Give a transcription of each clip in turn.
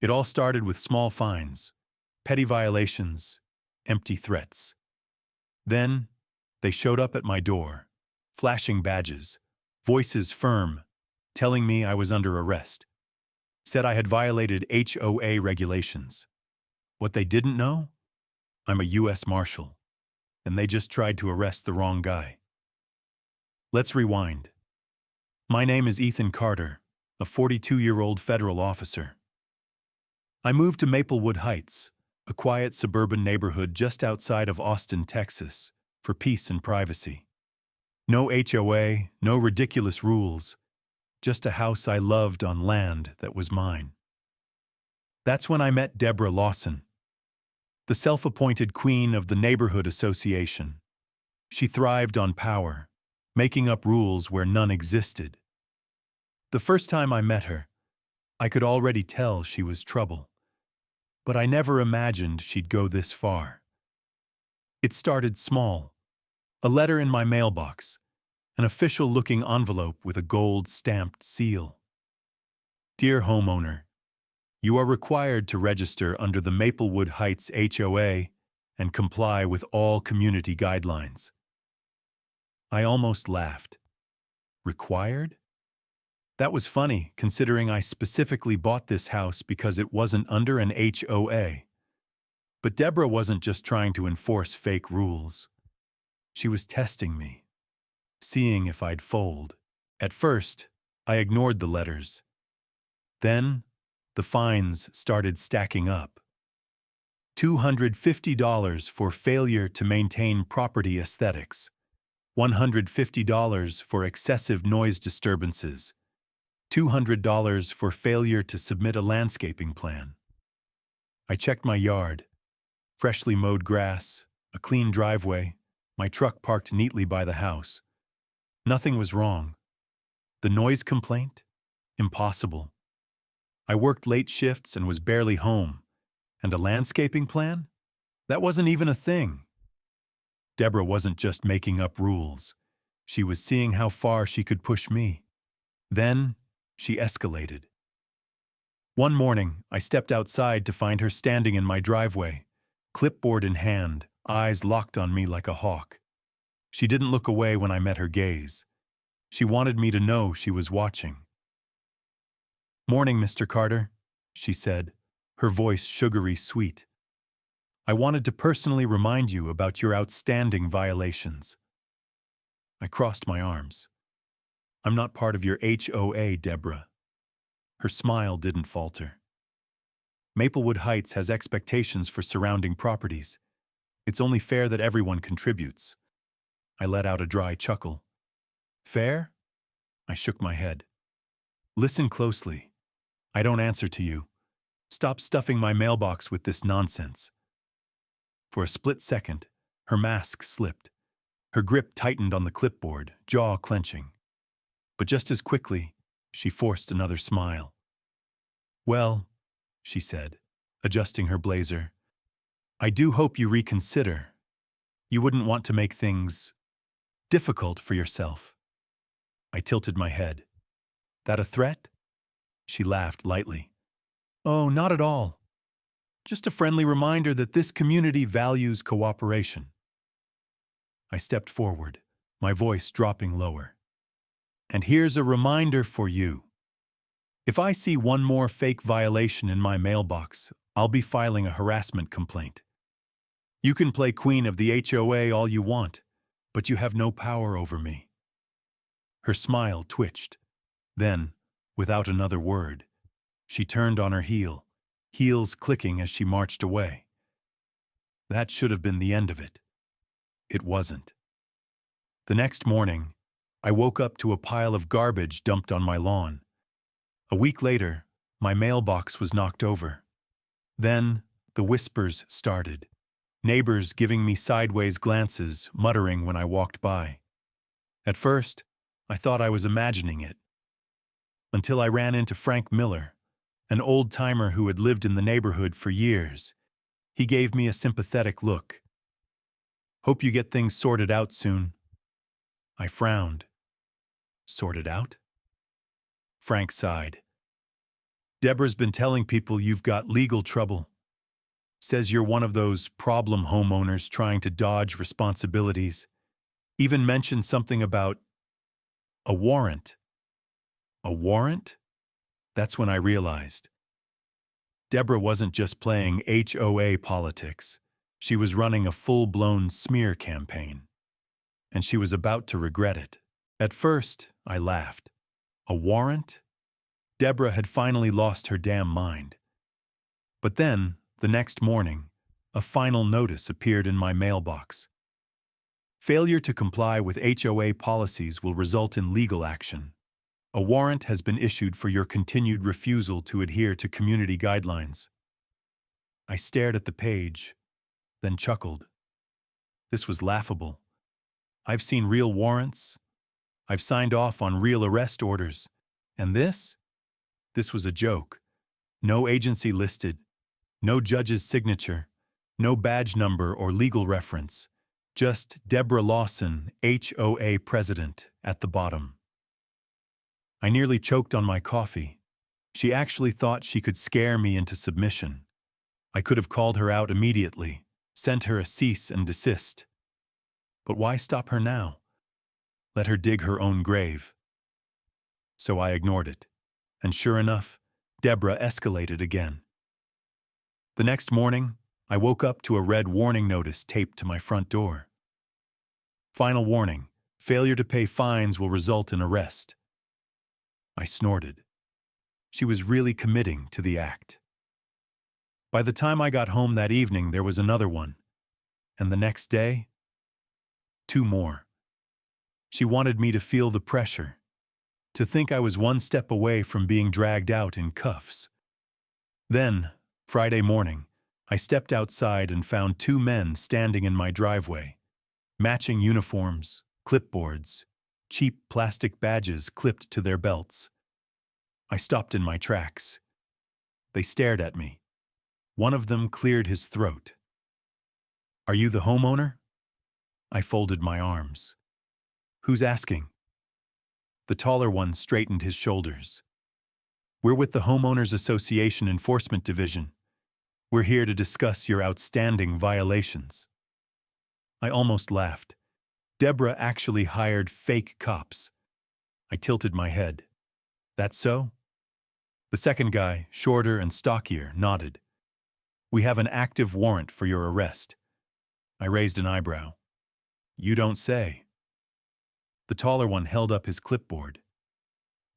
It all started with small fines, petty violations, empty threats. Then, they showed up at my door, flashing badges, voices firm, telling me I was under arrest. Said I had violated HOA regulations. What they didn't know? I'm a U.S. Marshal, and they just tried to arrest the wrong guy. Let's rewind. My name is Ethan Carter, a 42-year-old federal officer. I moved to Maplewood Heights, a quiet suburban neighborhood just outside of Austin, Texas, for peace and privacy. No HOA, no ridiculous rules, just a house I loved on land that was mine. That's when I met Deborah Lawson, the self-appointed queen of the neighborhood association. She thrived on power, making up rules where none existed. The first time I met her, I could already tell she was trouble. But I never imagined she'd go this far. It started small. A letter in my mailbox, an official-looking envelope with a gold-stamped seal. Dear homeowner, you are required to register under the Maplewood Heights HOA and comply with all community guidelines. I almost laughed. Required? That was funny, considering I specifically bought this house because it wasn't under an HOA. But Deborah wasn't just trying to enforce fake rules. She was testing me, seeing if I'd fold. At first, I ignored the letters. Then, the fines started stacking up. $250 for failure to maintain property aesthetics, $150 for excessive noise disturbances, $200 for failure to submit a landscaping plan. I checked my yard. Freshly mowed grass, a clean driveway, my truck parked neatly by the house. Nothing was wrong. The noise complaint? Impossible. I worked late shifts and was barely home. And a landscaping plan? That wasn't even a thing. Deborah wasn't just making up rules. She was seeing how far she could push me. Then, she escalated. One morning, I stepped outside to find her standing in my driveway, clipboard in hand, eyes locked on me like a hawk. She didn't look away when I met her gaze. She wanted me to know she was watching. "Morning, Mr. Carter," she said, her voice sugary sweet. "I wanted to personally remind you about your outstanding violations." I crossed my arms. "I'm not part of your HOA, Deborah." Her smile didn't falter. "Maplewood Heights has expectations for surrounding properties. It's only fair that everyone contributes." I let out a dry chuckle. "Fair?" I shook my head. "Listen closely. I don't answer to you. Stop stuffing my mailbox with this nonsense." For a split second, her mask slipped. Her grip tightened on the clipboard, jaw clenching. But just as quickly, she forced another smile. "Well," she said, adjusting her blazer, "I do hope you reconsider. You wouldn't want to make things difficult for yourself." I tilted my head. "That a threat?" She laughed lightly. "Oh, not at all. Just a friendly reminder that this community values cooperation." I stepped forward, my voice dropping lower. "And here's a reminder for you. If I see one more fake violation in my mailbox, I'll be filing a harassment complaint. You can play queen of the HOA all you want, but you have no power over me." Her smile twitched. Then, without another word, she turned on her heel, heels clicking as she marched away. That should have been the end of it. It wasn't. The next morning, I woke up to a pile of garbage dumped on my lawn. A week later, my mailbox was knocked over. Then, the whispers started. Neighbors giving me sideways glances, muttering when I walked by. At first, I thought I was imagining it. Until I ran into Frank Miller, an old-timer who had lived in the neighborhood for years. He gave me a sympathetic look. "Hope you get things sorted out soon." I frowned. "Sorted out?" Frank sighed. Deborah's been telling people you've got legal trouble. Says you're one of those problem homeowners trying to dodge responsibilities. Even mentioned something about a warrant. A warrant? That's when I realized. Deborah wasn't just playing HOA politics. She was running a full-blown smear campaign. And she was about to regret it. At first, I laughed. A warrant? Deborah had finally lost her damn mind. But then, the next morning, a final notice appeared in my mailbox. Failure to comply with HOA policies will result in legal action. A warrant has been issued for your continued refusal to adhere to community guidelines. I stared at the page, then chuckled. This was laughable. I've seen real warrants. I've signed off on real arrest orders. And this? This was a joke. No agency listed, no judge's signature, no badge number or legal reference. Just Deborah Lawson, HOA president, at the bottom. I nearly choked on my coffee. She actually thought she could scare me into submission. I could have called her out immediately, sent her a cease and desist. But why stop her now? Let her dig her own grave. So I ignored it. And sure enough, Deborah escalated again. The next morning, I woke up to a red warning notice taped to my front door. Final warning: failure to pay fines will result in arrest. I snorted. She was really committing to the act. By the time I got home that evening, there was another one. And the next day, 2 more. She wanted me to feel the pressure, to think I was one step away from being dragged out in cuffs. Then, Friday morning, I stepped outside and found 2 men standing in my driveway. Matching uniforms, clipboards, cheap plastic badges clipped to their belts. I stopped in my tracks. They stared at me. One of them cleared his throat. "Are you the homeowner?" I folded my arms. "Who's asking?" The taller one straightened his shoulders. "We're with the Homeowners Association Enforcement Division. We're here to discuss your outstanding violations." I almost laughed. Deborah actually hired fake cops. I tilted my head. "That's so?" The second guy, shorter and stockier, nodded. "We have an active warrant for your arrest." I raised an eyebrow. "You don't say." The taller one held up his clipboard.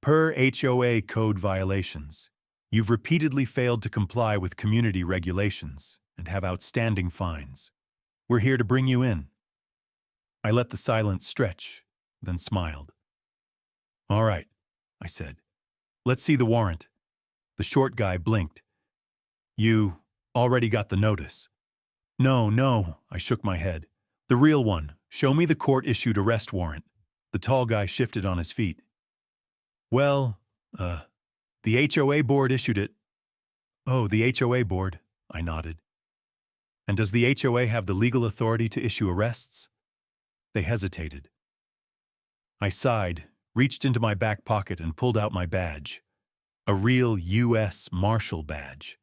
"Per HOA code violations, you've repeatedly failed to comply with community regulations and have outstanding fines. We're here to bring you in." I let the silence stretch, then smiled. "All right," I said. "Let's see the warrant." The short guy blinked. "You already got the notice." No, I shook my head. "The real one. Show me the court-issued arrest warrant." The tall guy shifted on his feet. "Well, the HOA board issued it." "Oh, the HOA board," I nodded. "And does the HOA have the legal authority to issue arrests?" They hesitated. I sighed, reached into my back pocket and pulled out my badge. A real U.S. Marshal badge.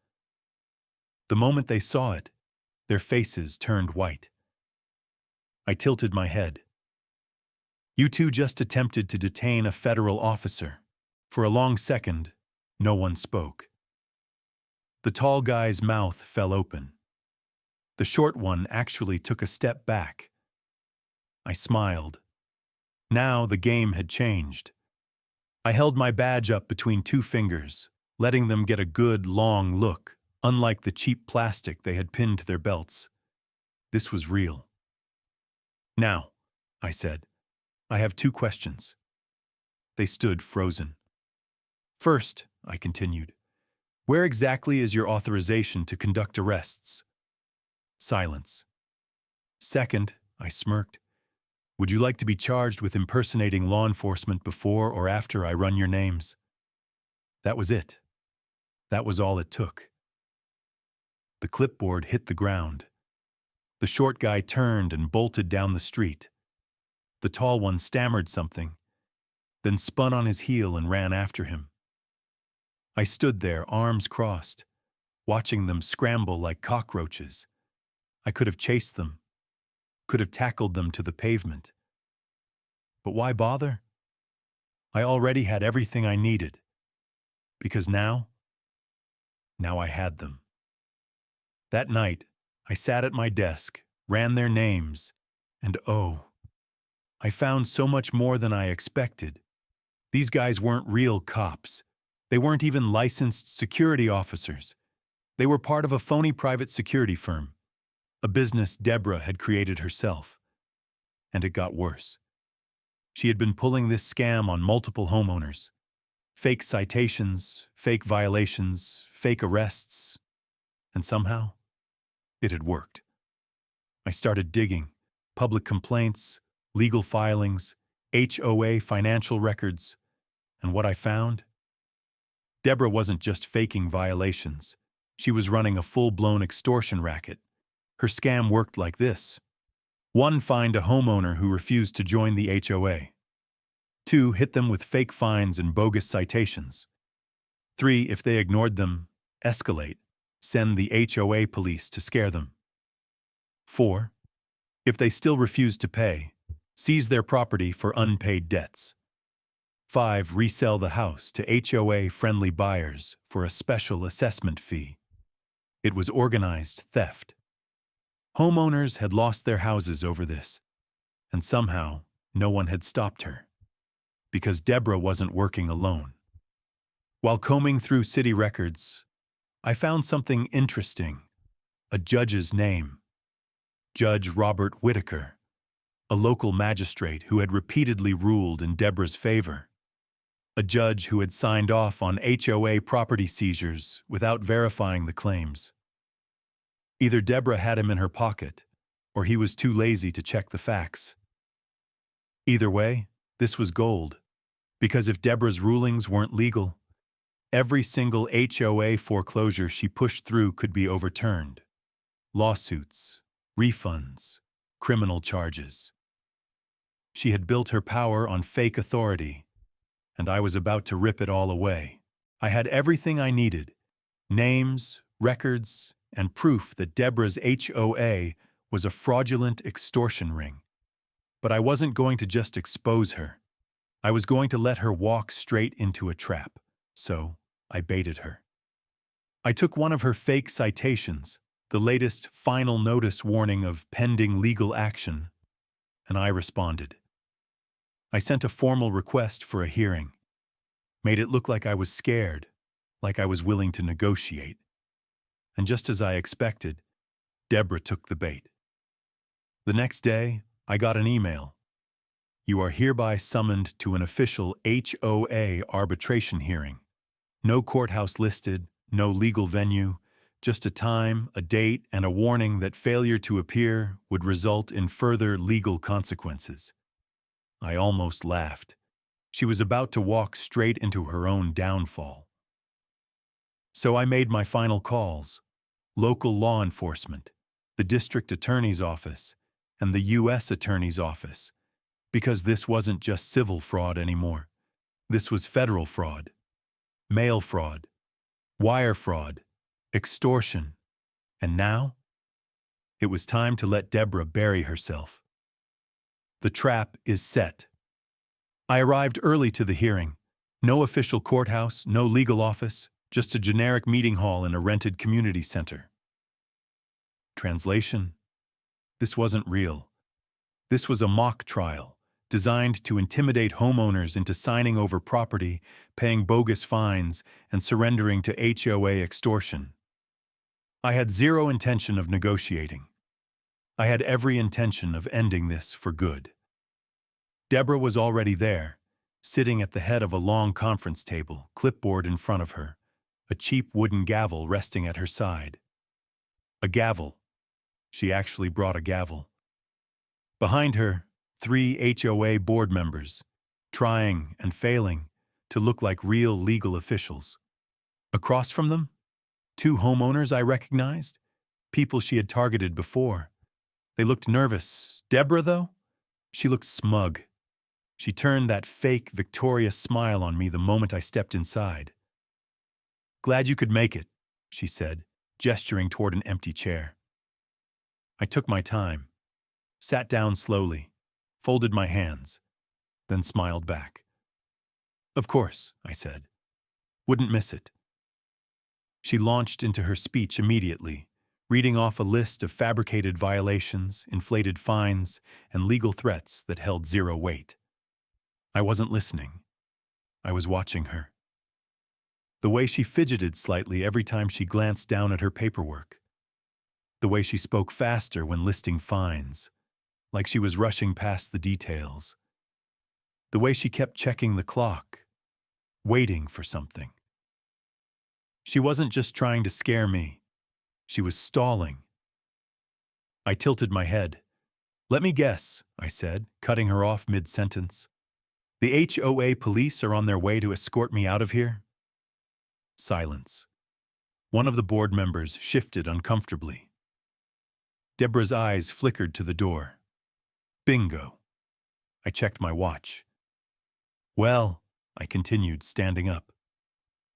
The moment they saw it, their faces turned white. I tilted my head. "You two just attempted to detain a federal officer." For a long second, no one spoke. The tall guy's mouth fell open. The short one actually took a step back. I smiled. Now the game had changed. I held my badge up between 2 fingers, letting them get a good, long look, unlike the cheap plastic they had pinned to their belts. This was real. "Now," I said, "I have 2 questions." They stood frozen. "First," I continued, "where exactly is your authorization to conduct arrests?" Silence. "Second," I smirked, "would you like to be charged with impersonating law enforcement before or after I run your names?" That was it. That was all it took. The clipboard hit the ground. The short guy turned and bolted down the street. The tall one stammered something, then spun on his heel and ran after him. I stood there, arms crossed, watching them scramble like cockroaches. I could have chased them, could have tackled them to the pavement. But why bother? I already had everything I needed. Because now I had them. That night, I sat at my desk, ran their names, and oh, I found so much more than I expected. These guys weren't real cops. They weren't even licensed security officers. They were part of a phony private security firm, a business Deborah had created herself. And it got worse. She had been pulling this scam on multiple homeowners. Fake citations, fake violations, fake arrests. And somehow, it had worked. I started digging. Public complaints, legal filings, HOA financial records. And what I found? Deborah wasn't just faking violations. She was running a full-blown extortion racket. Her scam worked like this. 1. Find a homeowner who refused to join the HOA. 2. Hit them with fake fines and bogus citations. 3. If they ignored them, escalate. Send the HOA police to scare them. 4. If they still refused to pay, seize their property for unpaid debts. 5. Resell the house to HOA-friendly buyers for a special assessment fee. It was organized theft. Homeowners had lost their houses over this, and somehow no one had stopped her. Because Deborah wasn't working alone. While combing through city records, I found something interesting. A judge's name. Judge Robert Whitaker, a local magistrate who had repeatedly ruled in Deborah's favor. A judge who had signed off on HOA property seizures without verifying the claims. Either Deborah had him in her pocket, or he was too lazy to check the facts. Either way, this was gold, because if Deborah's rulings weren't legal, every single HOA foreclosure she pushed through could be overturned. Lawsuits, refunds, criminal charges. She had built her power on fake authority, and I was about to rip it all away. I had everything I needed, names, records, and proof that Deborah's HOA was a fraudulent extortion ring. But I wasn't going to just expose her. I was going to let her walk straight into a trap, so I baited her. I took one of her fake citations, the latest final notice warning of pending legal action, and I responded. I sent a formal request for a hearing, made it look like I was scared, like I was willing to negotiate. And just as I expected, Deborah took the bait. The next day, I got an email. You are hereby summoned to an official HOA arbitration hearing. No courthouse listed, no legal venue, just a time, a date, and a warning that failure to appear would result in further legal consequences. I almost laughed. She was about to walk straight into her own downfall. So I made my final calls. Local law enforcement, the district attorney's office, and the U.S. attorney's office, because this wasn't just civil fraud anymore. This was federal fraud, mail fraud, wire fraud, extortion, and now it was time to let Deborah bury herself. The trap is set. I arrived early to the hearing. No official courthouse, no legal office, just a generic meeting hall in a rented community center. Translation: this wasn't real. This was a mock trial, designed to intimidate homeowners into signing over property, paying bogus fines, and surrendering to HOA extortion. I had zero intention of negotiating. I had every intention of ending this for good. Deborah was already there, sitting at the head of a long conference table, clipboard in front of her, a cheap wooden gavel resting at her side. A gavel. She actually brought a gavel. Behind her, 3 HOA board members, trying and failing to look like real legal officials. Across from them, 2 homeowners I recognized, people she had targeted before. They looked nervous. Deborah, though, she looked smug. She turned that fake, victorious smile on me the moment I stepped inside. Glad you could make it, she said, gesturing toward an empty chair. I took my time, sat down slowly, folded my hands, then smiled back. Of course, I said. Wouldn't miss it. She launched into her speech immediately, reading off a list of fabricated violations, inflated fines, and legal threats that held zero weight. I wasn't listening. I was watching her. The way she fidgeted slightly every time she glanced down at her paperwork. The way she spoke faster when listing fines, like she was rushing past the details. The way she kept checking the clock, waiting for something. She wasn't just trying to scare me. She was stalling. I tilted my head. Let me guess, I said, cutting her off mid-sentence. The HOA police are on their way to escort me out of here? Silence. One of the board members shifted uncomfortably. Deborah's eyes flickered to the door. Bingo. I checked my watch. Well, I continued, standing up.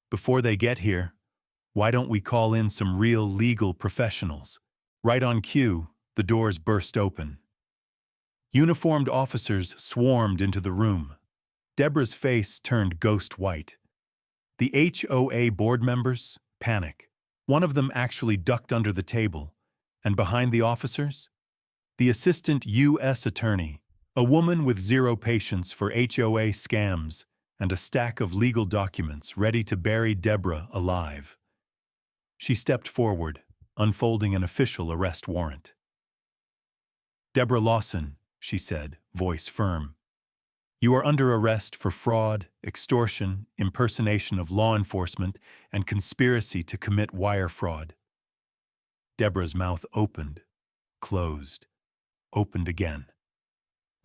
Before they get here, why don't we call in some real legal professionals? Right on cue, the doors burst open. Uniformed officers swarmed into the room. Deborah's face turned ghost white. The HOA board members, panic. One of them actually ducked under the table, and behind the officers, the assistant U.S. attorney, a woman with zero patience for HOA scams and a stack of legal documents ready to bury Deborah alive. She stepped forward, unfolding an official arrest warrant. Deborah Lawson, she said, voice firm. You are under arrest for fraud, extortion, impersonation of law enforcement, and conspiracy to commit wire fraud. Deborah's mouth opened, closed, opened again.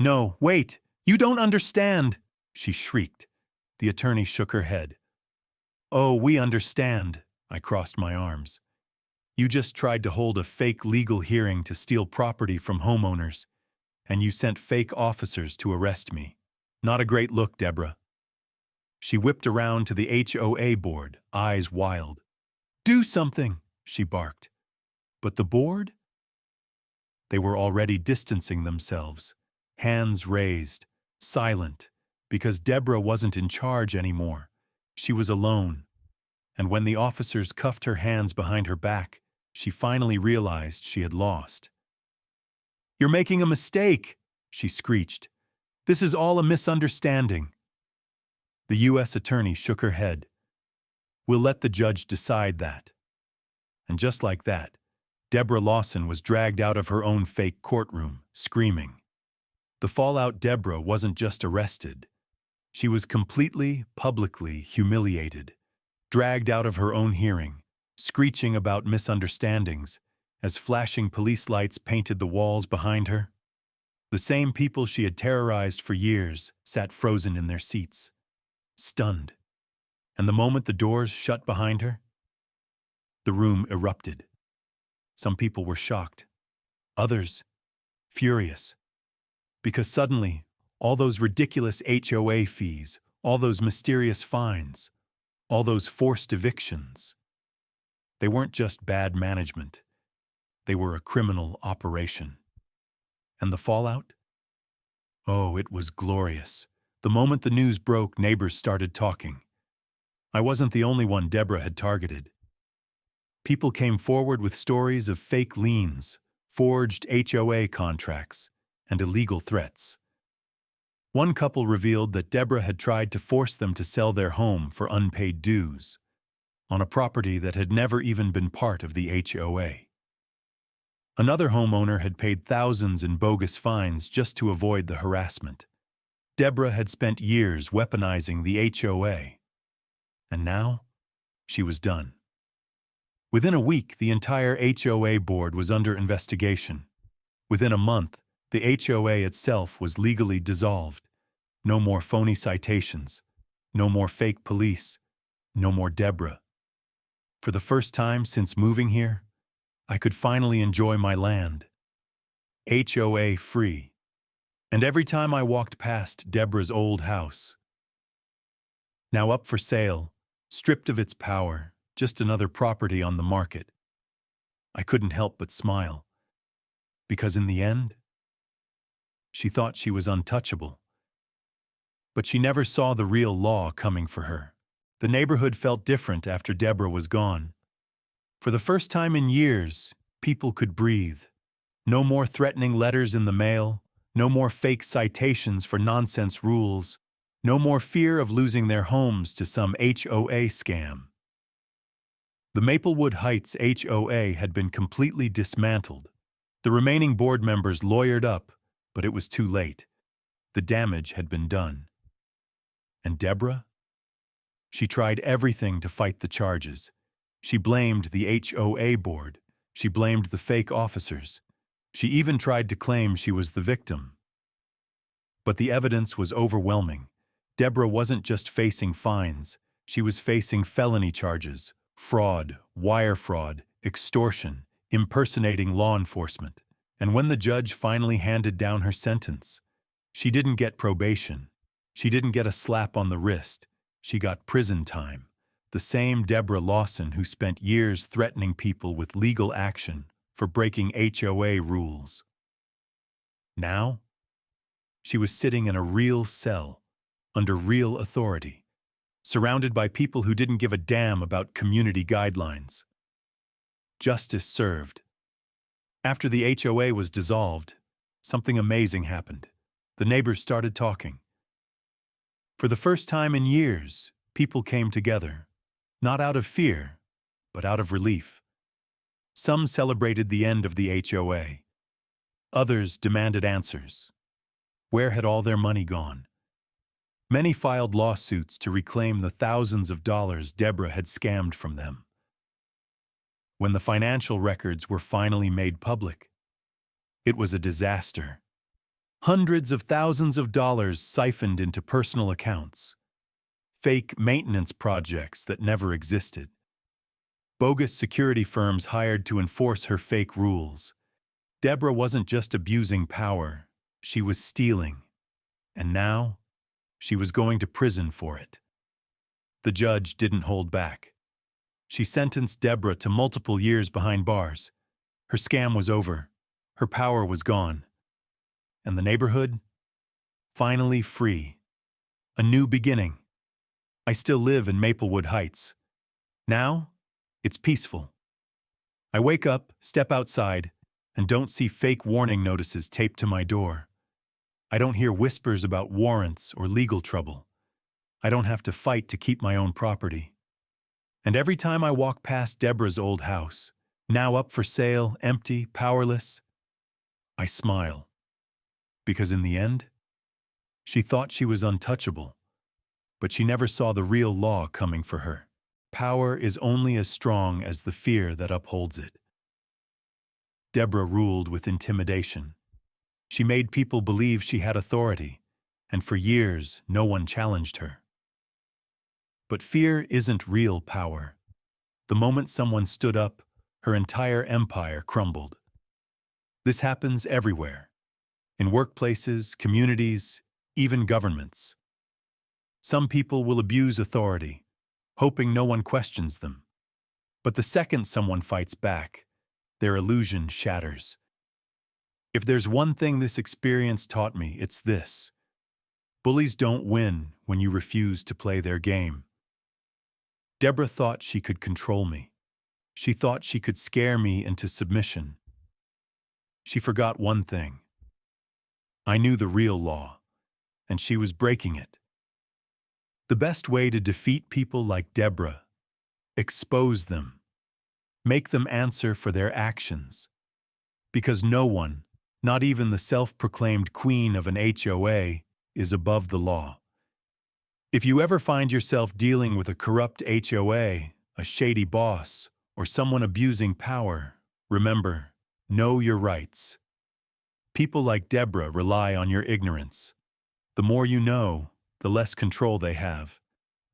No, wait, you don't understand, she shrieked. The attorney shook her head. Oh, we understand, I crossed my arms. You just tried to hold a fake legal hearing to steal property from homeowners, and you sent fake officers to arrest me. Not a great look, Deborah. She whipped around to the HOA board, eyes wild. Do something, she barked. But the board? They were already distancing themselves, hands raised, silent, because Deborah wasn't in charge anymore. She was alone. And when the officers cuffed her hands behind her back, she finally realized she had lost. You're making a mistake, she screeched. This is all a misunderstanding. The U.S. attorney shook her head. We'll let the judge decide that. And just like that, Deborah Lawson was dragged out of her own fake courtroom, screaming. The fallout Deborah wasn't just arrested. She was completely, publicly humiliated, dragged out of her own hearing, screeching about misunderstandings as flashing police lights painted the walls behind her. The same people she had terrorized for years sat frozen in their seats, stunned. And the moment the doors shut behind her, the room erupted. Some people were shocked, others furious, because suddenly all those ridiculous HOA fees, all those mysterious fines, all those forced evictions, they weren't just bad management. They were a criminal operation. And the fallout? Oh, it was glorious. The moment the news broke, neighbors started talking. I wasn't the only one Deborah had targeted. People came forward with stories of fake liens, forged HOA contracts, and illegal threats. One couple revealed that Deborah had tried to force them to sell their home for unpaid dues on a property that had never even been part of the HOA. Another homeowner had paid thousands in bogus fines just to avoid the harassment. Deborah had spent years weaponizing the HOA. And now, she was done. Within a week, the entire HOA board was under investigation. Within a month, the HOA itself was legally dissolved. No more phony citations. No more fake police. No more Deborah. For the first time since moving here, I could finally enjoy my land. HOA free. And every time I walked past Deborah's old house, now up for sale, stripped of its power, just another property on the market. I couldn't help but smile, because in the end, she thought she was untouchable. But she never saw the real law coming for her. The neighborhood felt different after Deborah was gone. For the first time in years, people could breathe. No more threatening letters in the mail, no more fake citations for nonsense rules, no more fear of losing their homes to some HOA scam. The Maplewood Heights HOA had been completely dismantled. The remaining board members lawyered up, but it was too late. The damage had been done. And Deborah? She tried everything to fight the charges. She blamed the HOA board. She blamed the fake officers. She even tried to claim she was the victim. But the evidence was overwhelming. Deborah wasn't just facing fines. She was facing felony charges, fraud, wire fraud, extortion, impersonating law enforcement. And when the judge finally handed down her sentence, she didn't get probation. She didn't get a slap on the wrist. She got prison time. The same Deborah Lawson who spent years threatening people with legal action for breaking HOA rules. Now, she was sitting in a real cell, under real authority, surrounded by people who didn't give a damn about community guidelines. Justice served. After the HOA was dissolved, something amazing happened. The neighbors started talking. For the first time in years, people came together, not out of fear, but out of relief. Some celebrated the end of the HOA. Others demanded answers. Where had all their money gone? Many filed lawsuits to reclaim the thousands of dollars Deborah had scammed from them. When the financial records were finally made public, it was a disaster. Hundreds of thousands of dollars siphoned into personal accounts. Fake maintenance projects that never existed. Bogus security firms hired to enforce her fake rules. Deborah wasn't just abusing power, she was stealing. And now, she was going to prison for it. The judge didn't hold back. She sentenced Deborah to multiple years behind bars. Her scam was over. Her power was gone. And the neighborhood? Finally free. A new beginning. I still live in Maplewood Heights. Now, it's peaceful. I wake up, step outside, and don't see fake warning notices taped to my door. I don't hear whispers about warrants or legal trouble. I don't have to fight to keep my own property. And every time I walk past Deborah's old house, now up for sale, empty, powerless, I smile. Because in the end, she thought she was untouchable, but she never saw the real law coming for her. Power is only as strong as the fear that upholds it. Deborah ruled with intimidation. She made people believe she had authority, and for years, no one challenged her. But fear isn't real power. The moment someone stood up, her entire empire crumbled. This happens everywhere. In workplaces, communities, even governments. Some people will abuse authority, hoping no one questions them. But the second someone fights back, their illusion shatters. If there's one thing this experience taught me, it's this. Bullies don't win when you refuse to play their game. Deborah thought she could control me. She thought she could scare me into submission. She forgot one thing. I knew the real law, and she was breaking it. The best way to defeat people like Deborah, expose them, make them answer for their actions. Because no one, not even the self-proclaimed queen of an HOA, is above the law. If you ever find yourself dealing with a corrupt HOA, a shady boss, or someone abusing power, remember, know your rights. People like Deborah rely on your ignorance. The more you know, the less control they have.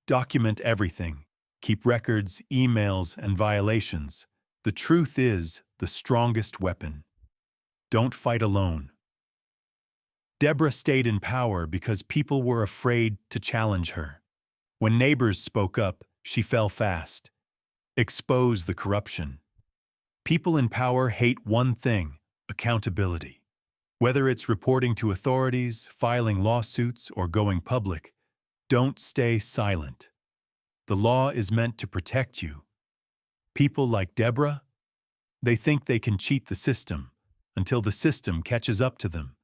Document everything. Keep records, emails, and violations. The truth is the strongest weapon. Don't fight alone. Deborah stayed in power because people were afraid to challenge her. When neighbors spoke up, she fell fast. Expose the corruption. People in power hate one thing: accountability. Whether it's reporting to authorities, filing lawsuits, or going public, don't stay silent. The law is meant to protect you. People like Deborah, they think they can cheat the system until the system catches up to them.